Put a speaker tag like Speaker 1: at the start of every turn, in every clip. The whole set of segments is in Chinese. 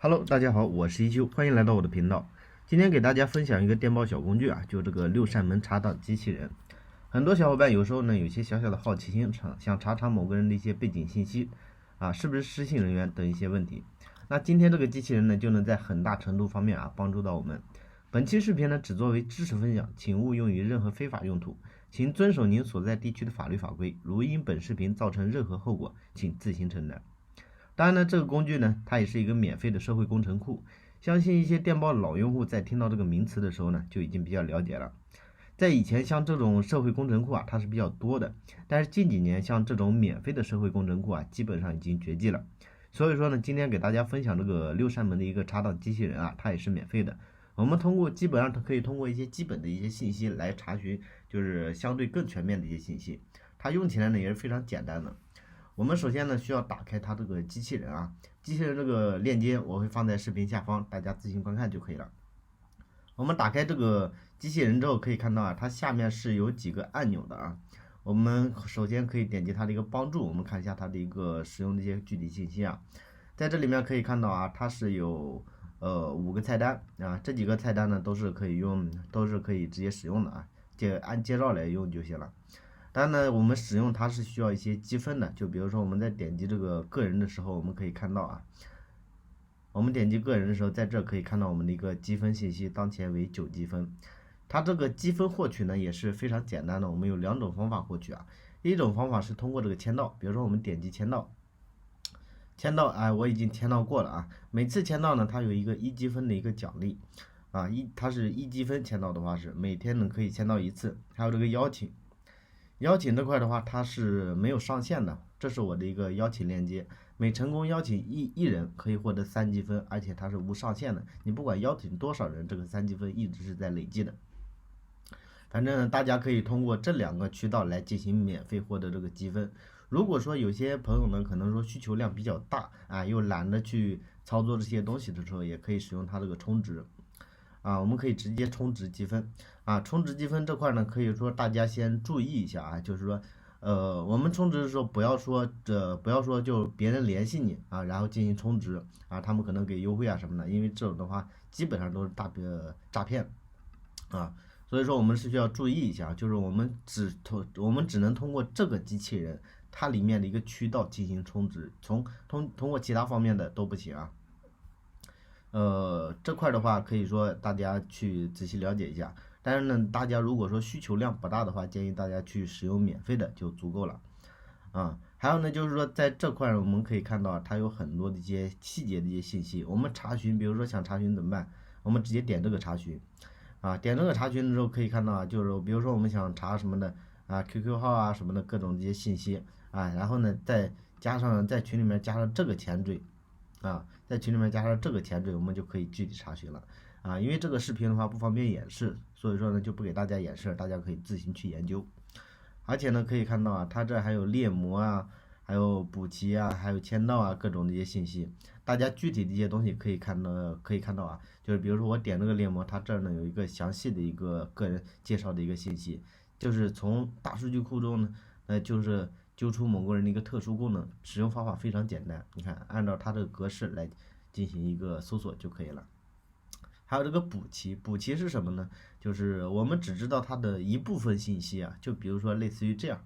Speaker 1: Hello，大家好，我是一休，欢迎来到我的频道。今天给大家分享一个电报小工具啊，就这个六扇门查档机器人。很多小伙伴有时候呢有些小小的好奇心，想查查某个人的一些背景信息啊，是不是失信人员等一些问题。那今天这个机器人呢就能在很大程度方面啊帮助到我们。本期视频呢只作为知识分享，请勿用于任何非法用途，请遵守您所在地区的法律法规。如因本视频造成任何后果，请自行承担。当然呢，这个工具呢，它也是一个免费的社会工程库。相信一些电报老用户在听到这个名词的时候呢，就已经比较了解了。在以前，像这种社会工程库啊，它是比较多的，但是近几年，像这种免费的社会工程库啊，基本上已经绝迹了。所以说呢，今天给大家分享这个六扇门的一个查档机器人啊，它也是免费的。我们基本上可以通过一些基本的一些信息来查询，就是相对更全面的一些信息。它用起来呢也是非常简单的。我们首先呢需要打开它这个机器人啊，机器人这个链接我会放在视频下方，大家自行观看就可以了。我们打开这个机器人之后，可以看到啊，它下面是有几个按钮的啊。我们首先可以点击它的一个帮助，我们看一下它的一个使用的一些具体信息啊。在这里面可以看到啊，它是有5个菜单啊，这几个菜单呢都是可以直接使用的啊，按介绍来用就行了。当然呢，我们使用它是需要一些积分的，就比如说我们在点击这个个人的时候，我们可以看到啊，我们点击个人的时候，在这可以看到我们的一个积分信息，当前为9积分。它这个积分获取呢也是非常简单的，我们有2种方法获取啊。一种方法是通过这个签到，比如说我们点击签到，哎，我已经签到过了啊。每次签到呢，它有一个1积分的一个奖励啊，它是1积分签到的话是每天呢可以签到1次，还有这个邀请。邀请这块的话，它是没有上限的，这是我的一个邀请链接。每成功邀请一人可以获得3积分，而且它是无上限的。你不管邀请多少人，这个3积分一直是在累计的。反正大家可以通过这2个渠道来进行免费获得这个积分。如果说有些朋友呢，可能说需求量比较大啊，又懒得去操作这些东西的时候，也可以使用它这个充值。啊，我们可以直接充值积分啊，充值积分这块呢，可以说大家先注意一下啊，就是说，我们充值的时候不要说就别人联系你啊，然后进行充值啊，他们可能给优惠啊什么的，因为这种的话基本上都是诈骗啊，所以说我们是需要注意一下，就是我们只能通过这个机器人它里面的一个渠道进行充值，通过其他方面的都不行啊。这块的话可以说大家去仔细了解一下，但是呢，大家如果说需求量不大的话，建议大家去使用免费的就足够了啊。还有呢，就是说在这块我们可以看到它有很多的一些细节的一些信息，我们查询，比如说想查询怎么办？我们直接点这个查询啊，点这个查询的时候可以看到啊，就是比如说我们想查什么的啊，QQ 号啊什么的各种这些信息啊，然后呢再加上在群里面加上这个前缀。啊，在群里面加上这个前缀，我们就可以具体查询了啊。因为这个视频的话不方便演示，所以说呢就不给大家演示，大家可以自行去研究。而且呢可以看到啊，它这还有猎魔啊，还有补齐啊，还有签到啊，各种的一些信息。大家具体的一些东西可以看到啊，就是比如说我点这个猎魔，它这儿呢有一个详细的一个个人介绍的一个信息，就是从大数据库中呢，就是揪出某个人的一个特殊功能，使用方法非常简单，你看按照它这个格式来进行一个搜索就可以了。还有这个补齐是什么呢？就是我们只知道它的一部分信息啊，就比如说类似于这样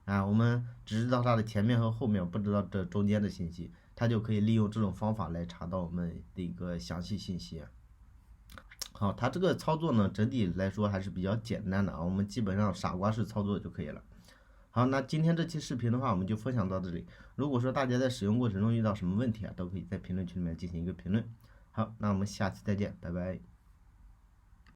Speaker 1: 啊，我们只知道它的前面和后面，不知道这中间的信息，它就可以利用这种方法来查到我们的一个详细信息。好，它这个操作呢，整体来说还是比较简单的啊，我们基本上傻瓜式操作就可以了。好，那今天这期视频的话，我们就分享到这里。如果说大家在使用过程中遇到什么问题啊，都可以在评论区里面进行一个评论。好，那我们下次再见，拜拜。